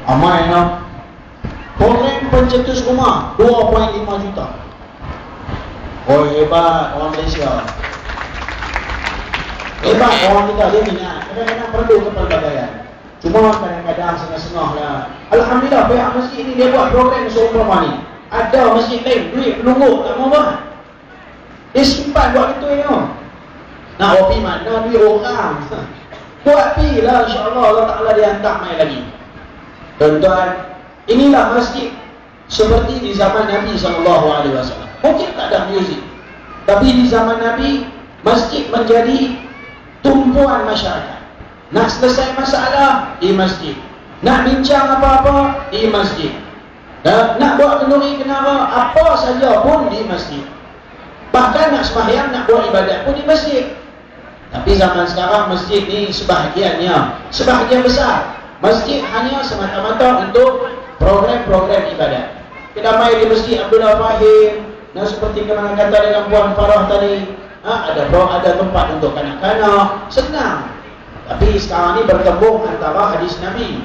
Amai no. Program pencetus rumah 2.5 juta. Oh hebat orang Malaysia. Hebat orang kita, dia minat. Kadang-kadang perlu kepelbagaian. Cuma kadang-kadang sengah-sengah lah. Alhamdulillah pihak masjid ni dia buat program seumpama ni. Ada masjid lain duit penunggu tak mau buat. Dia simpan buat itu ni. Nak pergi mana duit orang. Buat pi lah, insya-Allah Allah Taala dia hantar mai lagi. Tuan-tuan, inilah masjid seperti di zaman Nabi SAW. Mungkin tak ada muzik, tapi di zaman Nabi masjid menjadi tumpuan masyarakat. Nak selesai masalah di masjid, nak bincang apa-apa di masjid, nak buat kenduri kenara apa saja pun di masjid. Bahkan nak sembahyang, nak buat ibadat pun di masjid. Tapi zaman sekarang masjid ni sebahagian besar masjid hanya semata-mata untuk program-program ibadat. Kita main di masjid Abdullah Fahim, nah seperti kena kata dengan Puan Farah tadi, ada tempat untuk kanak-kanak, senang. Tapi sekarang ni bertembung antara hadis Nabi.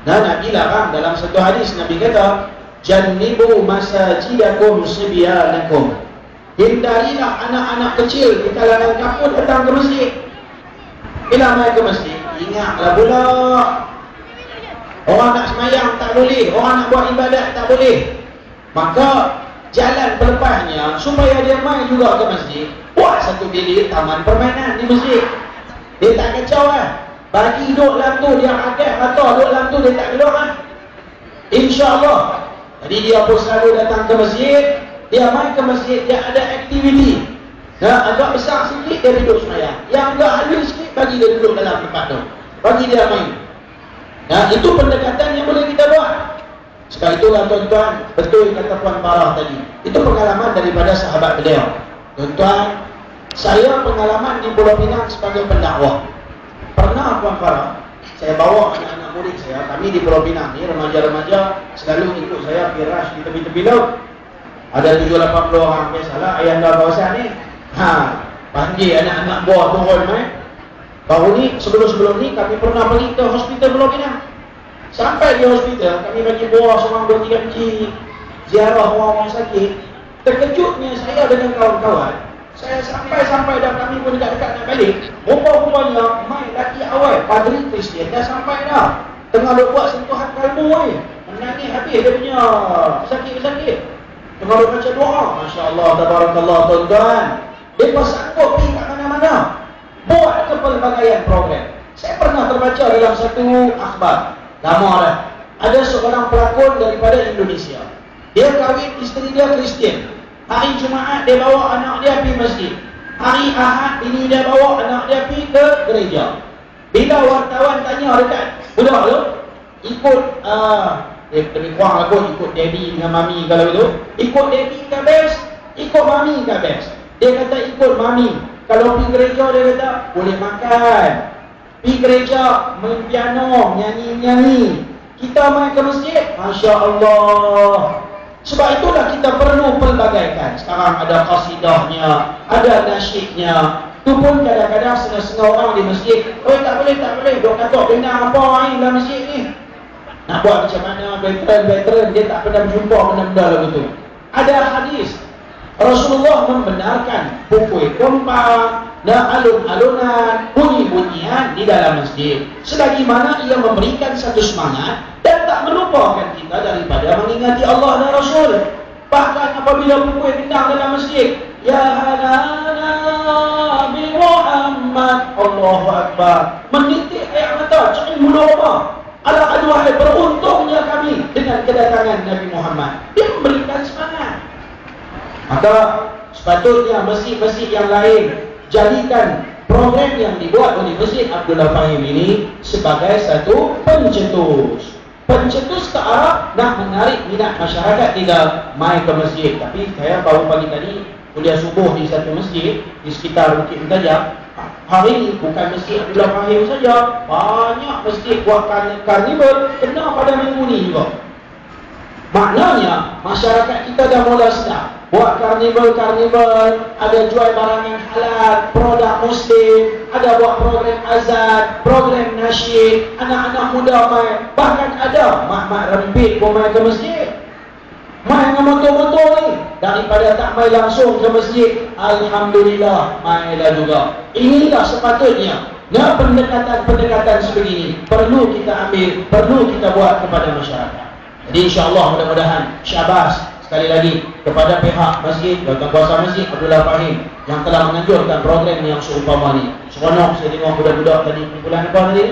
Dan Nabi larang dalam satu hadis, Nabi kata, "Jannibu masajidakum sibyanakum." Hindarilah anak-anak kecil di kalangan kampung datang ke masjid. Bila mai ke masjid, ingatlah pula orang nak semayang tak boleh, orang nak buat ibadat tak boleh. Maka jalan pelepasnya supaya dia mai juga ke masjid, buat satu bilik taman permainan di masjid. Dia tak kacau lah. Bagi duduk dalam tu, dia agak kata duduk dalam tu, dia tak keluar lah. InsyaAllah. Jadi dia pun selalu datang ke masjid. Dia main ke masjid, dia ada aktiviti. Agak besar sikit, dia duduk semayang. Yang agak halus sikit, bagi dia duduk dalam tempat tu. Bagi dia main. Itu pendekatan yang boleh kita buat. Sebab itulah tuan-tuan, betul kata Puan Farah tadi. Itu pengalaman daripada sahabat beliau. Tuan-tuan, saya pengalaman di Pulau Pinang sebagai pendakwah. Pernah Puan Farah, saya bawa anak-anak murid saya, kami di Pulau Pinang ni, remaja-remaja selalu ikut saya pergi rush di tepi-tepi laut. Ada 7-80 orang, biasalah ayah anda kawasan ni. Panggil anak-anak buah turun Baru ni, sebelum-sebelum ni kami pernah pergi ke hospital Pulau Pinang. Sampai di hospital, kami bagi buah seorang 2-3 biji, ziarah orang-orang sakit. Terkejutnya saya dengan kawan-kawan, saya sampai dah, kami pun dekat-dekat nak balik. Rupa-rupanya mai laki awal padri Kristian dah sampai dah. Tengah buat sentuhan kalbu menangis habis dia punya sakit-sakit. Tengah baca doa, Masya Allah, tabarakallah tuan-tuan. Mereka sanggup pergi kat mana-mana, buat kepelbagaian program. Saya pernah terbaca dalam satu akhbar, lama dah, ada seorang pelakon daripada Indonesia. Dia kahwin, isteri dia Kristian. Hari Jumaat dia bawa anak dia pergi masjid. Hari Ahad ini dia bawa anak dia pergi ke gereja. Bila wartawan tanya dekat budak tu, ikut lebih kurang aku ikut daddy dengan mami kalau itu. Ikut daddy ke best, ikut mami ke best. Dia kata ikut mami. Kalau pergi gereja dia kata boleh makan. Pergi gereja main piano, nyanyi-nyanyi. Kita main ke masjid, Masya Allah. Sebab itulah kita perlu pelbagaikan. Sekarang ada qasidahnya, ada nasyidnya. Itu pun kadang-kadang setengah-setengah orang di masjid, tak boleh. Dia kata dengar apa dalam masjid ni. Nak buat macam mana, veteran dia tak pernah berjumpa benda-benda lagu tu. Ada hadis Rasulullah membenarkan pukul gempang dan alun-alunan, bunyi-bunyian di dalam masjid, selagi mana ia memberikan satu semangat dan tak melupakan kita daripada mengingati Allah dan Rasul. Bahkan apabila pukul gendang dalam masjid, ya Nabi Muhammad, Allahu Akbar, menitik air mata, cari mula apa? Ala aduhai, beruntungnya kami dengan kedatangan Nabi Muhammad. Dia memberikan semangat. Maka sepatutnya masjid-masjid yang lain jadikan program yang dibuat oleh Masjid Abdullah Fahim ini sebagai satu pencetus. Pencetus ke arah nak menarik minat masyarakat tidak main ke masjid. Tapi saya baru pagi tadi kuliah subuh di satu masjid di sekitar Bukit Mentajam. Hari ini bukan Masjid Abdullah Fahim saja, banyak masjid buat karnival kena pada minggu ni juga. Maknanya masyarakat kita dah mula sedar. Buat karnival, ada jual barang yang halal, produk muslim, ada buat program azan, program nasyid, anak-anak muda main, bahkan ada mak-mak rempit pun main ke masjid. Main dengan motor-motor ni, daripada tak main langsung ke masjid, alhamdulillah mainlah juga. Inilah sepatutnya. Nah, pendekatan sebegini perlu kita ambil, perlu kita buat kepada masyarakat. Jadi insya-Allah mudah-mudahan syabas sekali lagi kepada pihak masjid, tuan kuasa masjid Abdullah Fahim yang telah menganjurkan program yang seumpama ni. Seronok saya tengok budak-budak tadi kumpulan apa tadi?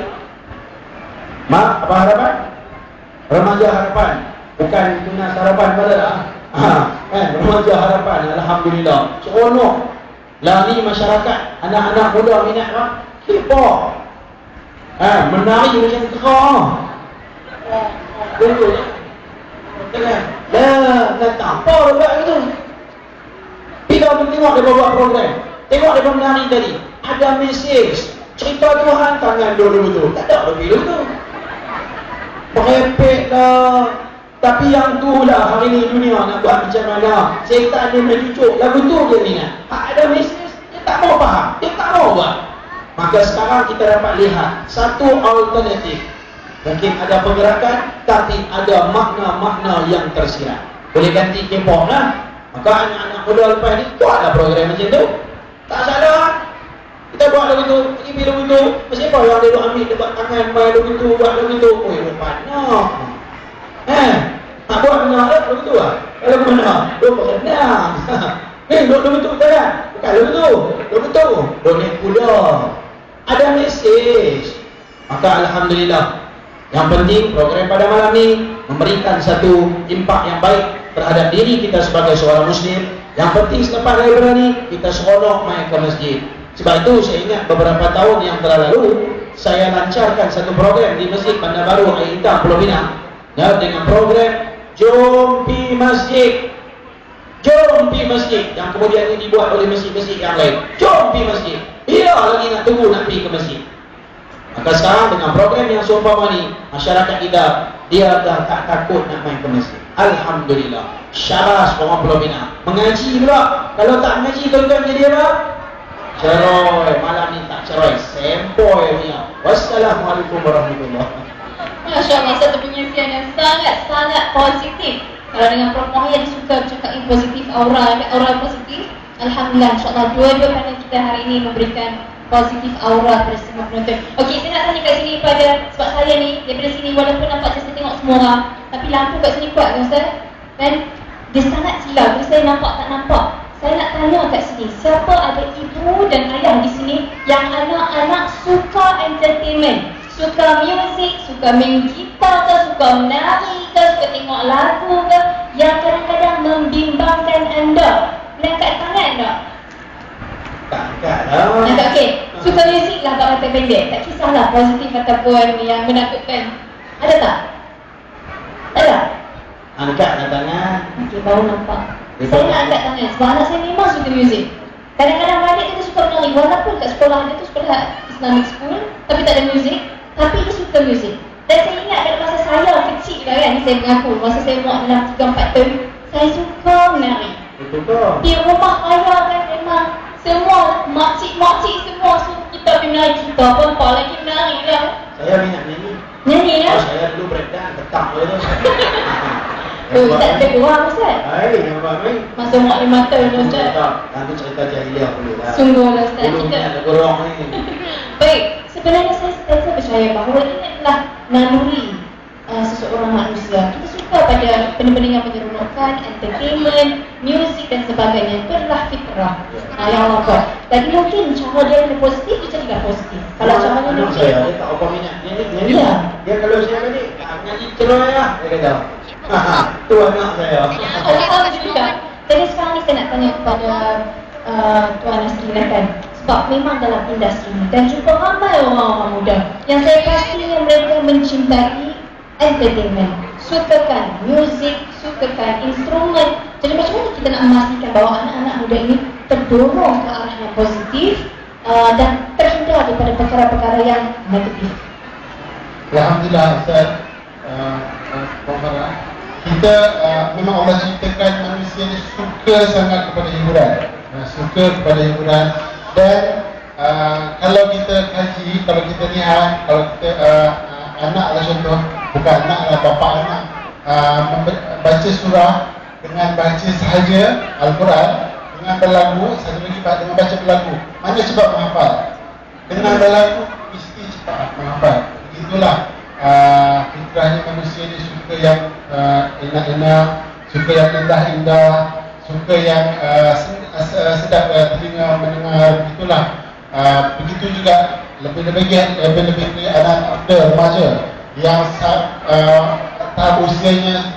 Mak, apa harapan? Remaja harapan. Bukan tunas harapan pada remaja harapan. Alhamdulillah. Seronok. Lari masyarakat, anak-anak muda minat apa? K-pop. Menari macam kerah. Betul. Dah tak apa buat gitu. Bila kita tengok dia buat program, tengok dia menari tadi, ada mesej, cerita Tuhan tangan dulu tu. Tak ada lebih tu. Merepek lah. Tapi yang tu lah hari ni dunia nak buat macam mana. Syaitan dia main cucuk, lagu tu dia minat. Ada mesej, dia tak mau faham, dia tak mau buat. Maka sekarang kita dapat lihat satu alternatif. Mungkin ada pergerakan, tapi ada makna-makna yang tersirat. Boleh ganti K-pop lah. Maka anak-anak muda lepas ni buatlah program macam tu. Tak salah. Kita buat lagu tu, pergi pergi lagu tu. Siapa yang dia ambil dekat tangan main lagu tu, buat lagu tu. Oh, lepas nak. Tak buat benar lah lagu tu lah. Lagu mana? Lagu berenang. Lagu tu betul kan? Bukan lagu tu. Lagu tu. Donek kuda. Ada mesej. Maka alhamdulillah. Yang penting program pada malam ni memberikan satu impak yang baik terhadap diri kita sebagai seorang muslim. Yang penting selepas daripada ni kita seronok main ke masjid. Sebab itu saya ingat beberapa tahun yang telah lalu saya lancarkan satu program di Masjid Bandar Baru Air Hitam Pulau Pinang, ya, dengan program Jom Pi Masjid. Jom Pi Masjid yang kemudian ini dibuat oleh masjid-masjid yang lain. Jom Pi Masjid. Bila lagi nak tunggu nak pergi ke masjid? Maka sekarang dengan program yang seumpama ni, masyarakat kita dia dah tak takut nak main ke masjid. Alhamdulillah. Syabas orang Pulau Pinang. Mengaji pula. Kalau tak mengaji tuan-tuan jadi apa? Ceroy. Malam ni tak ceroy, sempoi punya. Wassalamualaikum warahmatullahi wabarakatuh. Masya Allah, satu penyelesaian yang sangat-sangat positif. Kalau dengan Prof Mohaya dia suka cakap positif, aura positif. Alhamdulillah, insyaAllah dua-dua panel kita hari ini memberikan positif aura pada semua penonton. Okey, saya nak tanya kat sini pada, sebab saya ni daripada sini walaupun nampak saya tengok semua orang, tapi lampu kat sini kuat kan Ustaz? Dan dia sangat silap, jadi saya nampak tak nampak. Saya nak tanya kat sini, siapa ada ibu dan ayah di sini yang anak-anak suka entertainment, suka muzik, suka main gitar ke, suka menari ke, suka tengok lagu ke, yang kadang-kadang membimbangkan anda? Angkat tangan tak? Tak angkat lah. Angkat, okey. Suka muzik lah tak mata pendek. Tak kisahlah positif ataupun yang menakutkan. Ada tak? Ada? Angkatlah tangan. Okey, baru nampak. Saya nak angkat tangan sebab anak saya memang suka muzik. Kadang-kadang balik dia suka menari. Walaupun kat sekolah dia tu sekolah Islamic school, tapi tak ada muzik, tapi dia suka muzik. Dan saya ingat pada masa saya kecil lah kan, saya mengaku masa saya umur dalam 3-4 tahun, saya suka menari. Betul ke? Di rumah saya kan memang semua makcik-makcik semua suruh kita pergi menari. Kita pun apa lagi menari lah. Saya minat nyanyi. Nyanyi lah? Saya dulu breakdance, tetap je tu. Tak ada kurang Ustaz. Hai, nampak ni? Masa umur 5 tahun Ustaz. Nanti cerita jahiliah dulu lah. Sungguh lah Ustaz. Dulu ni ada gorong ni. Baik, sebenarnya saya percaya bahawa ini adalah naluri seseorang manusia. Kita suka pada benda-benda yang menyeronokkan, entertainment, music dan sebagainya. Itu adalah fitrah yang Allah buat. Jadi mungkin cara dia yang positif, dia jadilah positif. Kalau caranya anak negatif, saya, dia tak apa minat nyanyi. Ya. Dia kalau saya balik, nyanyi cerai lah, dia kata. Tu anak saya. Allah juga. Jadi sekarang ni saya nak tanya kepada Tuan Nasri kan. Sebab memang dalam industri ni dan juga ramai orang-orang muda yang saya pastinya mereka mencintai entertainment, sukakan muzik, sukakan instrumen. Jadi macam mana kita nak memastikan bahawa anak-anak muda ini terdorong ke arah yang positif dan terhindar daripada perkara-perkara yang negatif? Alhamdulillah Ustaz Muhammad. kita memang Allah ciptakan manusia ni suka sangat kepada hiburan, suka kepada hiburan. Dan kalau kita kaji, kalau kita lihat, kalau kita anak lah contoh, bukan anak lah, bapa anak baca surah dengan baca sahaja Al-Quran dengan berlagu, satu lagi dengan baca berlagu, mana cepat menghafal? Dengan berlagu mesti cepat menghafal. Begitulah fitrahnya manusia ni, suka yang enak-enak, suka yang indah-indah, suka yang sedap telinga mendengar. Begitulah. Begitu juga lebih anak muda, remaja yang tahap usianya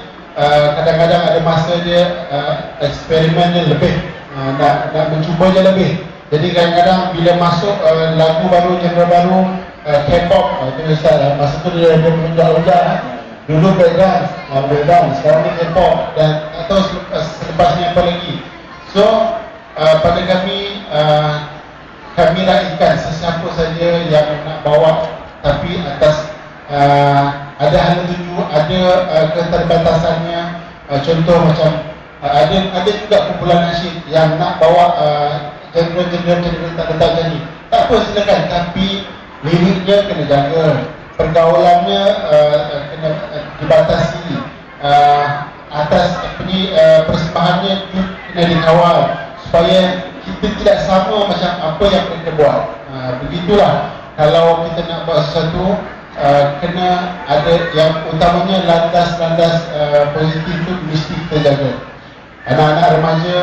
kadang-kadang ada masa dia eksperimen dia lebih, nak mencuba je lebih. Jadi kadang-kadang bila masuk lagu baru, genre baru, K-pop, itu misal masa tu dia menunjuk-unjuk dulu breakdance, sekarang ni K-pop, dan atau selepasnya apa lagi. So pada kami raikan sesiapa saja yang nak bawa, tapi atas ada hal tuju, ada keterbatasannya. Contoh macam ada juga kumpulan nasyid yang nak bawa genre-genre tak jadi. Tak apa, silakan, tapi liriknya kena jaga, pergaulannya kena dibatasi, atas persembahannya kena dikawal supaya kita tidak sama macam apa yang mereka buat. Begitulah kalau kita nak buat sesuatu, kena ada yang utamanya landas-landas positif tu mesti kita jaga. Anak-anak remaja,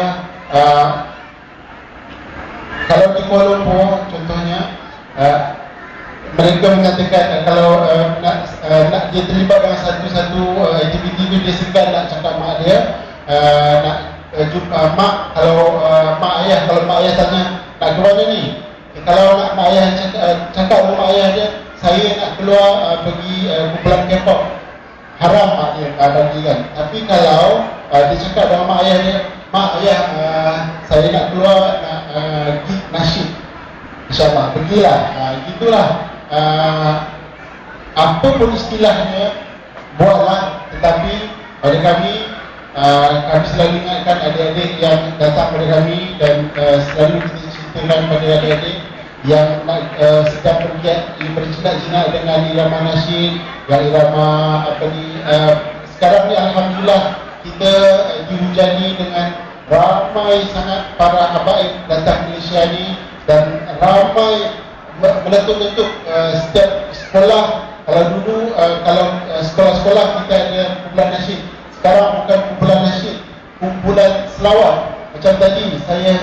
kalau di Kuala Lumpur contohnya, mereka mengatakan kalau nak dia terlibat dalam satu aktiviti tu, dia segan nak cakap mak dia, nak jumpa mak. Kalau mak ayah tanya nak ke mana ni, kalau nak mak ayah cakap dengan mak ayah dia, saya nak keluar pergi kumpulan K-pop, haram mak dia bagi kan. Tapi kalau dia cakap dengan mak ayah dia, mak ayah saya nak keluar nak gig nasyid, InsyaAllah pergilah. Gitulah, apa pun istilahnya buatlah. Tetapi pada kami selalu ingatkan adik-adik yang datang pada kami, dan selalu kita ceritakan pada adik-adik yang sedang berjinak-jinak dengan irama nasyid, yang irama sekarang ni alhamdulillah kita dihujani dengan ramai sangat para habaib datang ke Malaysia ni, dan ramai meletup-letup setiap sekolah. Kalau dulu sekolah-sekolah kita ada kumpulan nasyid, sekarang bukan kumpulan nasyid, kumpulan selawat. Macam tadi saya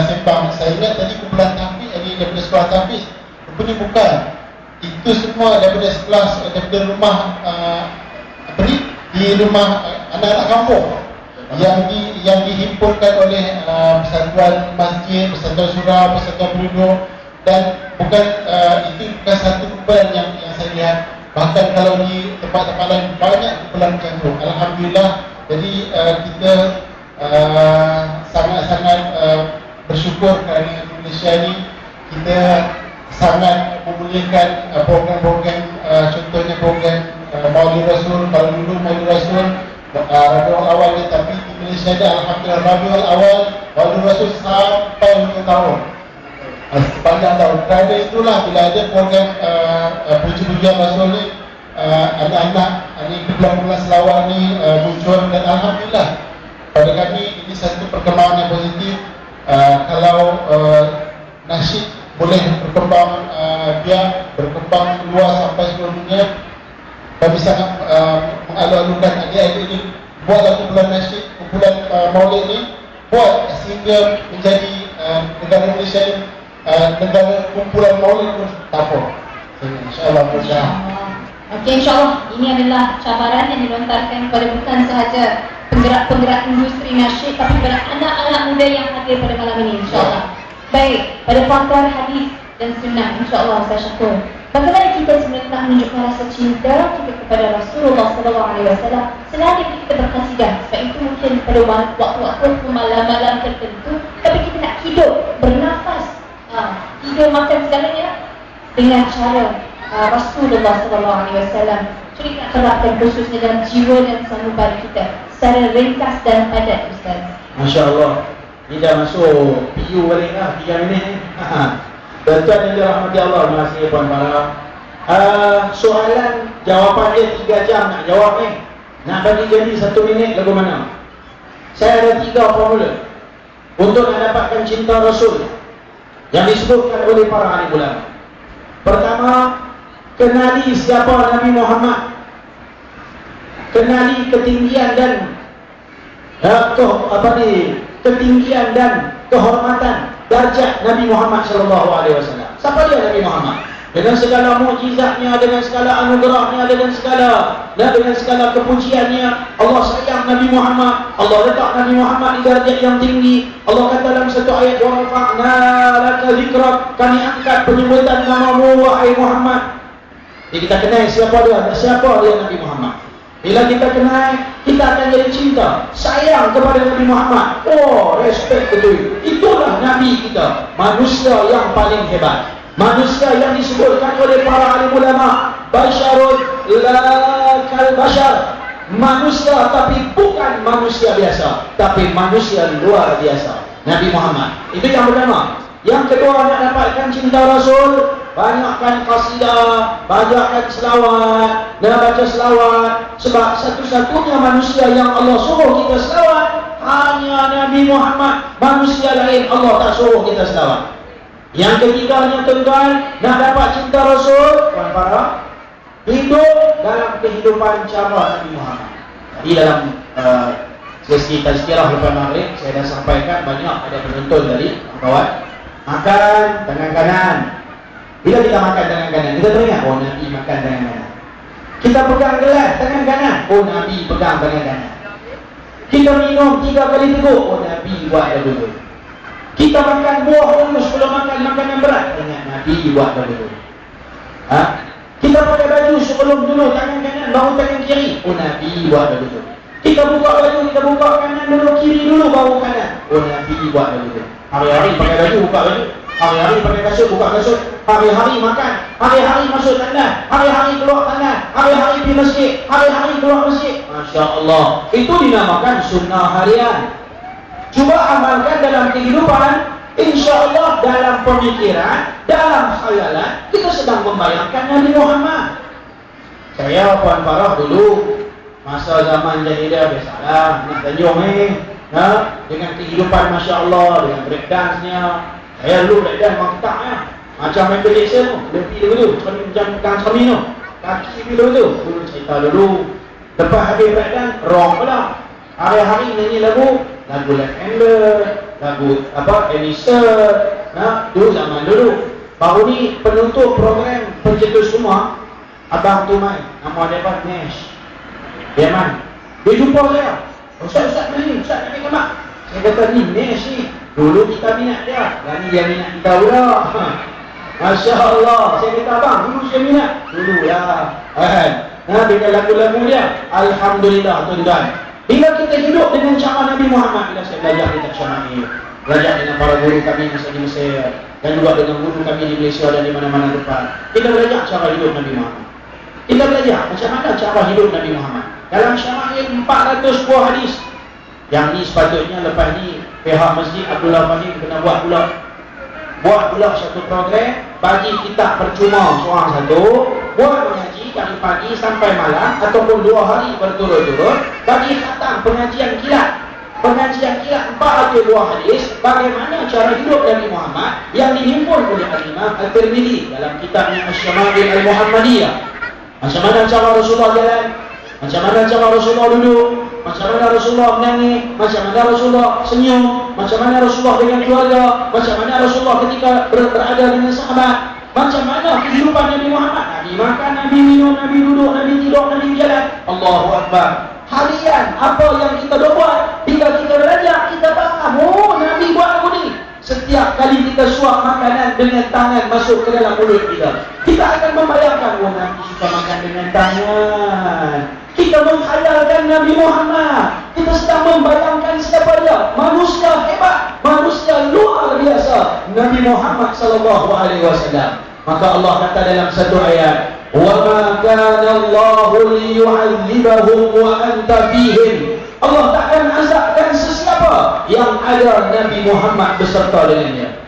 sembang, saya ingat tadi kumpulan tahfiz, ini daripada sekolah tahfiz. Rupanya bukan. Itu semua daripada rumah di rumah anak-anak kampung yang dihimpunkan oleh persatuan masjid, persatuan surau, persatuan penduduk. Dan bukan itu bukan satu kumpulan yang saya lihat. Bahkan kalau di tempat-tempat lain banyak kumpulan macam tu. Alhamdulillah. Jadi kita sangat-sangat bersyukur kerana di Malaysia ni kita sangat memuliakan program-program, contohnya program Maulid Rasul. Kalau dulu Maulid Rasul Rabiul Awal ni, tapi di Malaysia ni alhamdulillah Rabiul Awal, Maulid Rasul sampai 5 tahun, sepanjang tahun. Kerana itulah bila ada program puji-pujian Rasul ni, anak-anak ni, kumpulan-kumpulan selawat ni muncul, dan alhamdulillah pada kami ini satu perkembangan yang positif. Kalau nasyid boleh berkembang biak, berkembang luas sampai seluruh dunia, kami sangat mengalu-alukan adik-adik ini buatlah kumpulan nasyid, kumpulan maulid ni, buat sehingga menjadi negara Malaysia ni negara kumpulan maulid pun tak apa. InsyaAllah mudah. Okey, insyaAllah ini adalah cabaran yang dilontarkan kepada bukan sahaja penggerak-penggerak industri nasyid, tapi kepada anak-anak muda yang hadir pada malam ini, insyaAllah. Baik, pada pakar hadis dan sunnah, insyaAllah Ustaz Syakul, bagaimana kita sebenarnya nak menunjukkan rasa cinta kita kepada Rasulullah SAW selain kita berkasidah. Sebab itu mungkin pada waktu-waktu malam-malam tertentu, tapi kita nak hidup, bernafas, tidur, makan segalanya dengan cara Rasulullah SAW. Jadi nak terapkan khususnya dalam jiwa dan sanubari kita secara ringkas dan padat, Ustaz. Masya Allah. Ini dah masuk PU balik lah 3 minit ni. Tuan-tuan yang dirahmati Allah, terima kasih Puan Farah. Soalan jawapan dia 3 jam nak jawab ni. Nak bagi jadi 1 minit lagu mana? Saya ada 3 formula untuk nak dapatkan cinta Rasul yang disebutkan oleh para ahli ulama. Pertama, kenali siapa Nabi Muhammad. Kenali ketinggian dan ketinggian dan kehormatan darjat Nabi Muhammad SAW. Siapa dia Nabi Muhammad? Dengan segala mukjizatnya, dengan segala anugerahnya, dengan segala kepujiannya, Allah sayang Nabi Muhammad. Allah letak Nabi Muhammad di darjat yang tinggi. Allah kata dalam satu ayat, wa rafa'na laka dzikrak, kami angkat penyebutan namamu wahai Muhammad. Jadi kita kenal siapa dia Nabi Muhammad. Bila kita kenal, kita akan jadi cinta, sayang kepada Nabi Muhammad. Oh, respect betul. Itulah Nabi kita, manusia yang paling hebat. Manusia yang disebutkan oleh para alim ulama, basyarun la kal bashar. Manusia tapi bukan manusia biasa, tapi manusia luar biasa. Nabi Muhammad. Itu yang pertama. Yang kedua, nak dapatkan cinta Rasul, banyakkan qasidah, banyakkan selawat, dan baca selawat. Sebab satu-satunya manusia yang Allah suruh kita selawat hanya Nabi Muhammad. Manusia lain Allah tak suruh kita selawat. Yang ketiganya, tuan-tuan, nak dapat cinta Rasul, Puan Farah, hidup dalam kehidupan cara Nabi Muhammad. Jadi dalam sesi tazkirah lepas maghrib, saya dah sampaikan banyak ada penonton tadi, kawan. Makan tangan kanan. Bila kita makan tangan kanan, kita teringat, oh Nabi makan tangan kanan. Kita pegang gelas tangan kanan, oh Nabi pegang tangan kanan. Kita minum 3 kali teguk, oh Nabi buat dulu. Kita makan buah dulu sebelum makan makanan berat, ingat Nabi buat dulu. Kita pakai baju sebelum dulu tangan kanan, baru tangan kiri, oh Nabi buat dulu. Kita buka baju, kita buka kanan dulu, kiri dulu, baru kanan, oh Nabi buat dulu. Hari-hari pakai baju, buka baju. Hari-hari pakai kasut, buka kasut. Hari-hari makan, hari-hari masuk tandas, hari-hari keluar tandas, hari-hari pergi masjid, hari-hari keluar masjid. Masya Allah. Itu dinamakan sunnah harian. Cuba amalkan dalam kehidupan, insya Allah dalam pemikiran, dalam khayalan, kita sedang membayangkan Nabi Muhammad. Saya Puan Farah dulu, masa zaman jahiliah biasalah, nak tanjung dengan kehidupan Masya Allah, dengan breakdance-nya. Saya dulu breakdance memang ketak ya. Macam Michael Jackson tu, lebih dulu, macam pegang cermin tu, kaki dulu, cerita dulu. Lepas habis breakdance, rock pula. Hari-hari nyanyi lagu Left Hander, lagu Elisir. Dulu zaman dulu. Baru ni penutup program pencetus semua, Abang Tumai, nama dia apa? Nash. Dia mana? Dia jumpa saya. Ustaz ni, Ustaz nak pergi mak. Saya kata ni Nash ni. Dulu kita minat dia, dan ni dia minat kita pula. Masya Allah. Saya kata abang, dulu saya minat. Dulu lah. Dengan lagu-lagu dia, alhamdulillah tuan-tuan. Bila kita hidup dengan cara Nabi Muhammad, bila saya belajar di Syama'il, belajar dengan para guru kami masa di Mesir, dan juga dengan guru kami di Malaysia dan di mana-mana tempat, kita belajar cara hidup Nabi Muhammad. Kita belajar macam mana cara hidup Nabi Muhammad. Dalam Syama'il 400 buah hadis. Yang ni sepatutnya lepas ni pihak Masjid Abdullah Fahim kena buat pula satu program, bagi kitab percuma seorang satu, buat mengaji dari pagi sampai malam ataupun 2 hari berturut-turut, bagi khatam pengajian kilat 402 hadis bagaimana cara hidup Nabi Muhammad yang dihimpun oleh Al-Imam Al-Tirmidzi dalam kitabnya Asy-Syama'il Al-Muhammadiyah. Macam mana cara Rasulullah jalan, macam mana cara Rasulullah duduk, macam mana Rasulullah menangis, macam mana Rasulullah senyum, macam mana Rasulullah dengan keluarga, macam mana Rasulullah ketika berada dengan sahabat, macam mana kehidupan Nabi Muhammad. Nabi makan, Nabi minum, Nabi duduk, Nabi tidur, Nabi jalan. Allahu Akbar. Harian apa yang kita buat, bila kita belajar, kita faham, oh Nabi buat apa ni. Setiap kali kita suap makanan dengan tangan masuk ke dalam mulut kita, kita akan membayangkan, oh Nabi suka makan dengan tangan. Kita menghayalkan Nabi Muhammad. Kita sedang membayangkan siapa dia, manusia hebat, manusia luar biasa, Nabi Muhammad SAW. Maka Allah kata dalam satu ayat, "Wa ma kana Allahu liyu'adzibahum wa anta fihim." Allah takkan azabkan sesiapa yang ada Nabi Muhammad beserta dengannya.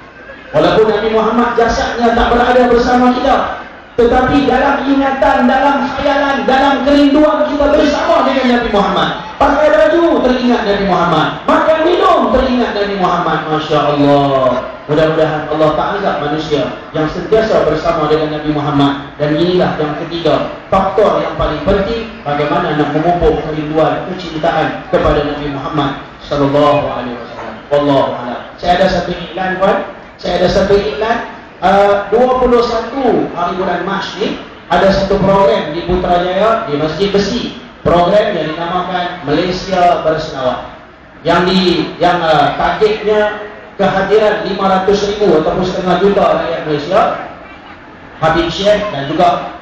Walaupun Nabi Muhammad jasadnya tak berada bersama kita, tetapi dalam ingatan, dalam khayalan, dalam kerinduan kita bersama dengan Nabi Muhammad. Pakai baju, teringat Nabi Muhammad. Makan minum, teringat Nabi Muhammad. Masya Allah. Mudah-mudahan Allah tak azab manusia yang sentiasa bersama dengan Nabi Muhammad. Dan inilah yang ketiga, faktor yang paling penting, bagaimana nak memupuk kerinduan, kecintaan kepada Nabi Muhammad sallallahu alaihi wasallam. Wallahu a'lam. Saya ada satu iklan, Puan. Saya ada satu iklan. 21 hari bulan Mac ni ada satu program di Putrajaya di Masjid Besi. Program yang dinamakan Malaysia Berselawat. Yang targetnya kehadiran 500,000 ataupun setengah juta rakyat Malaysia, Habib Syekh dan juga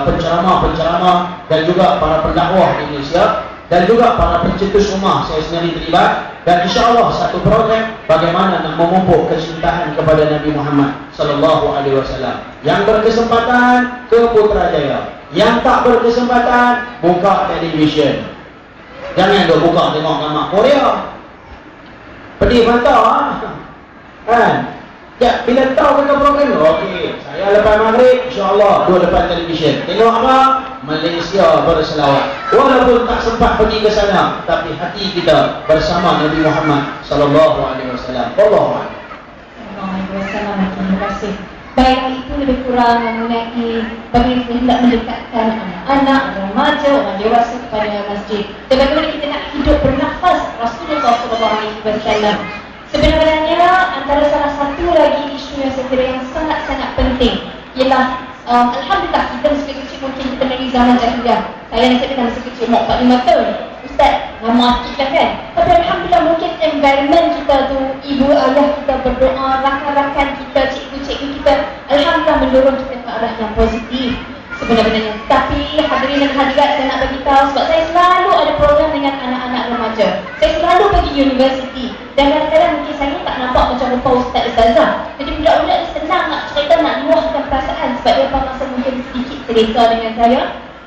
penceramah-penceramah dan juga para pendakwah di Malaysia dan juga para pencetus rumah saya sendiri terlibat. Dan insya-Allah satu program bagaimana nak memupuk kecintaan kepada Nabi Muhammad sallallahu alaihi wasallam. Yang berkesempatan ke Putrajaya, yang tak berkesempatan buka televisyen. Jangan duk buka tengok drama Korea. Pedih mata kan? Ya, bila tahu kena program tu, okey, saya lepas maghrib insya-Allah dua depan televisyen. Tengok apa? Malaysia Berselawat. Walaupun tak sempat pergi ke sana, tapi hati kita bersama Nabi Muhammad sallallahu alaihi wasallam. Wallahu a'lam. Terima kasih. Baik, itu lebih kurang mengenai bagaimana kita hendak mendekatkan anak-anak, remaja, orang dewasa kepada masjid. Dan bagaimana kita nak hidup bernafas Rasulullah SAW. Sebenarnya antara salah satu lagi isu yang saya kira yang sangat-sangat penting ialah alhamdulillah kita masa kecil mungkin kita dari zaman jahiliah. Saya kena masa kecil umur 45 tahun. Ustaz, nama kita kan. Tapi alhamdulillah mungkin environment kita tu, ibu ayah kita berdoa, rakan-rakan kita, cikgu-cikgu kita, alhamdulillah mendorong kita ke arah yang positif sebenarnya. Tapi hadirin dan hadirat, saya nak bagi tahu sebab saya selalu ada program dengan anak-anak remaja. Saya selalu pergi universiti dan kadang-kadang mungkin saya tak nampak macam rupa ustaz-ustazah. Jadi budak-budak ni senang nak cerita, nak luahkan perasaan sebab dia masa mungkin sedikit cerita dengan saya.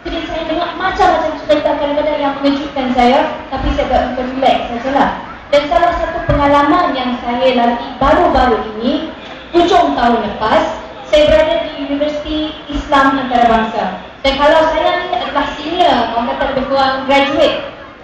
Jadi saya dengar macam-macam cerita kadang-kadang yang mengejutkan saya, tapi saya tak bisa relax sajalah. Dan salah satu pengalaman yang saya lalui baru-baru ini, hujung tahun lepas, saya berada di Universiti Islam Antarabangsa. Dan kalau saya ni adalah senior, orang kata lebih kurang graduate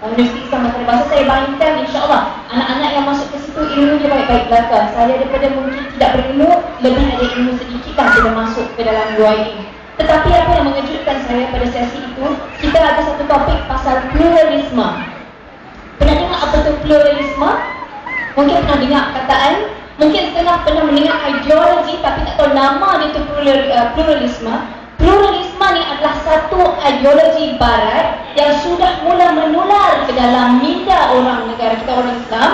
Universiti Islam Antarabangsa, saya bayangkan insya-Allah anak-anak yang masuk ke situ ilmu dia baik-baik belakang. Saya daripada mungkin tidak berilmu, lebih ada ilmu sedikit lah bila masuk ke dalam luar ini. Tetapi apa yang mengejutkan saya pada sesi itu, kita ada satu topik pasal pluralisme. Pernah dengar apa tu pluralisme? Mungkin pernah dengar kataan, mungkin setengah pernah mendengar ideologi, tapi tak tahu nama dia tu pluralisme. Pluralisme ni adalah satu ideologi barat yang sudah mula menular ke dalam minda orang negara kita, orang Islam,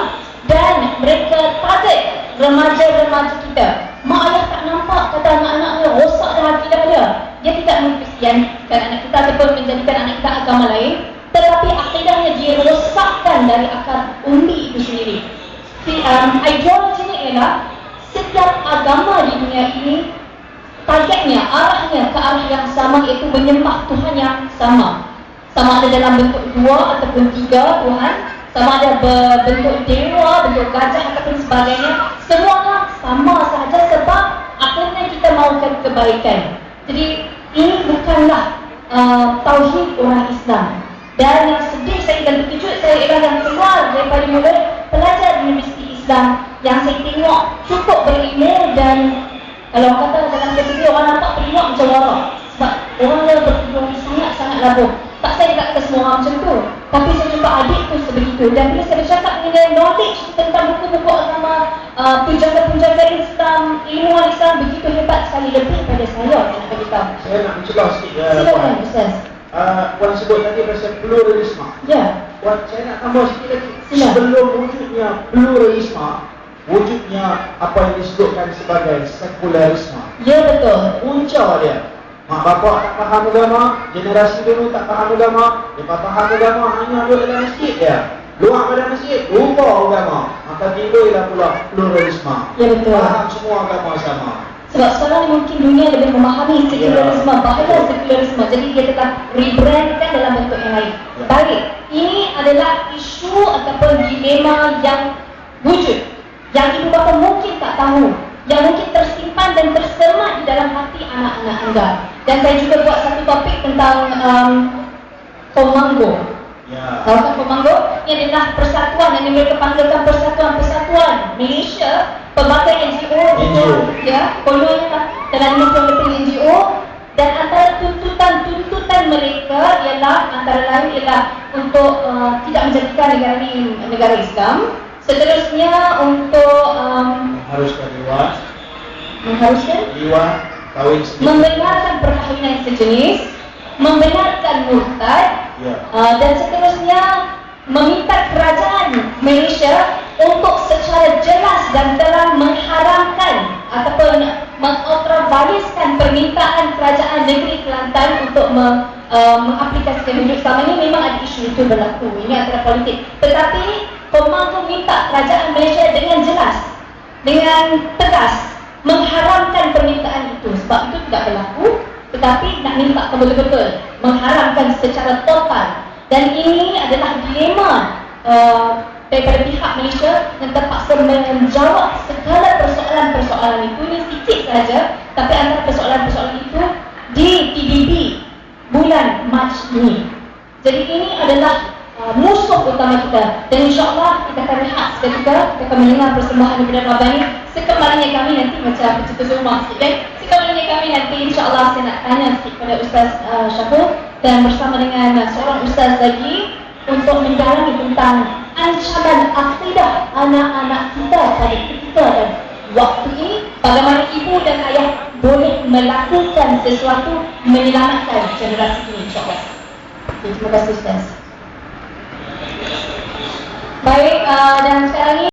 dan mereka target remaja-remaja kita. Mak ayah tak nampak kata anak-anaknya rosak dah hati dah dia. Dia tidak mengkristiankan anak kita ataupun menjadikan anak kita agama lain, tetapi akidahnya dia rosakkan dari akar umbi itu sendiri. Ideologinya ialah setiap agama di dunia ini targetnya, arahnya ke arah yang sama, iaitu menyembah Tuhan yang sama. Sama ada dalam bentuk 2 ataupun 3 Tuhan, sama ada berbentuk dewa, bentuk gajah ataupun sebagainya. Semuanya sama sahaja sebab akhirnya kita mahukan kebaikan. Jadi ini bukanlah tauhid orang Islam. Dan yang sedih saya dan terkejut saya ialah yang keluar daripada mulut pelajar di Universiti Islam yang saya tengok cukup berilmu, dan kalau kata dalam kategori orang nampak tengok macam warak. Sebab orang yang beribu sangat-sangat labuh. Tak saya tak kata semua orang macam tu, tapi saya jumpa adik tu sebegitu. Dan bila saya bercakap dengan knowledge tentang buku-buku agama, penjaga-penjaga Islam, ilmuwan Islam begitu hebat sekali, lebih daripada saya nak beritahu. Saya nak mencelah sikit. Silakan Ustaz. Puan sebut tadi pasal pluralisme. Ya. Puan, saya nak tambah sikit lagi. Sila. Sebelum wujudnya pluralisme, wujudnya apa yang disebutkan sebagai sekularisme. Ya, betul. Punca dia, mak bapak tak faham agama, generasi dulu tak faham agama, dia faham agama hanya duduk dalam masjid dia. Luar pada masjid, lupa agama. Maka timbullah pula pluralisme. Ya, betul. Faham semua agama sama. Sebab sekarang ni mungkin dunia lebih memahami sekularisme, bahaya sekularisme. Jadi dia telah rebrandkan dalam bentuk yang lain. Baik, ini adalah isu ataupun dilema yang wujud, yang ibu bapa mungkin tak tahu, yang mungkin tersimpan dan tersemat di dalam hati anak-anak anda. Dan saya juga buat satu topik tentang Komango. Tahukah Komango? Ini adalah persatuan yang mereka panggilkan persatuan Malaysia, pelbagai NGO. Ya, kononnya dalam 50 lebih NGO. Dan antara tuntutan mereka ialah antara lain ialah untuk tidak menjadikan negara ini negara Islam. Seterusnya untuk mengharuskan kahwin sendiri, membenarkan perkahwinan sejenis, membenarkan murtad, dan seterusnya meminta kerajaan Malaysia untuk secara jelas dan terang mengharamkan ataupun mengultravariskan permintaan kerajaan negeri Kelantan untuk mengaplikasikan hidup selama ini. Memang ada isu itu berlaku, ini antara politik, tetapi Komango minta kerajaan Malaysia dengan jelas, dengan tegas mengharamkan permintaan itu. Sebab itu tidak berlaku, tetapi nak minta betul-betul mengharamkan secara total. Dan ini adalah dilema daripada pihak Malaysia yang terpaksa menjawab segala persoalan-persoalan itu. Ini sikit saja, tapi antara persoalan-persoalan itu di TBB bulan Mac ini. Jadi ini adalah musuh utama kita. Dan insyaAllah kita akan lihat seketika, kita akan mendengar persembahan daripada Rabbani. Sekembalinya kami nanti, macam cerita rumah sikit kan, sekembalinya kami nanti insyaAllah saya nak tanya sikit kepada Ustaz Syahul dan bersama dengan seorang Ustaz lagi untuk mendalami tentang ancaman akidah anak-anak kita pada ketika dan waktu ini. Bagaimana ibu dan ayah boleh melakukan sesuatu menyelamatkan generasi ini, insyaAllah. Terima kasih Ustaz. Baik, dan sekarang ini